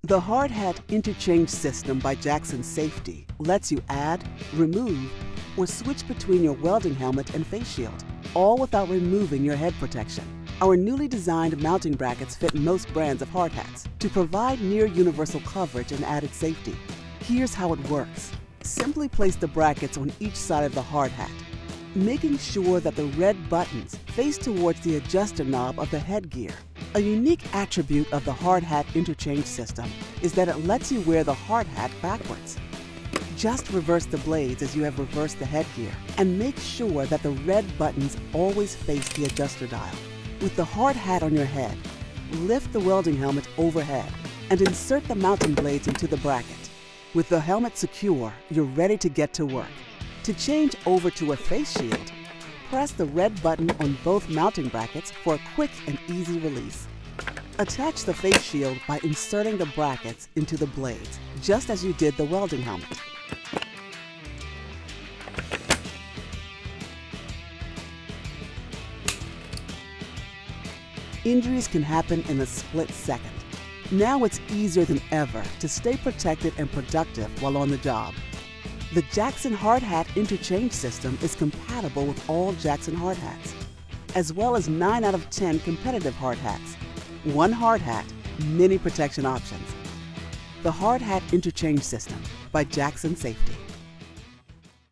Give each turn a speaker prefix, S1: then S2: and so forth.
S1: The Hard Hat Interchange system by Jackson Safety lets you add, remove, or switch between your welding helmet and face shield, all without removing your head protection. Our newly designed mounting brackets fit most brands of hard hats to provide near universal coverage and added safety. Here's how it works. Simply place the brackets on each side of the hard hat, making sure that the red buttons face towards the adjuster knob of the headgear. A unique attribute of the Hard Hat Interchange system is that it lets you wear the hard hat backwards. Just reverse the blades as you have reversed the headgear, and make sure that the red buttons always face the adjuster dial. With the hard hat on your head, lift the welding helmet overhead and insert the mounting blades into the bracket. With the helmet secure, you're ready to get to work. To change over to a face shield, press the red button on both mounting brackets for a quick and easy release. Attach the face shield by inserting the brackets into the blades, just as you did the welding helmet. Injuries can happen in a split second. Now it's easier than ever to stay protected and productive while on the job. The Jackson Hard Hat Interchange system is compatible with all Jackson hard hats, as well as 9 out of 10 competitive hard hats. One hard hat, many protection options. The Hard Hat Interchange system by Jackson Safety.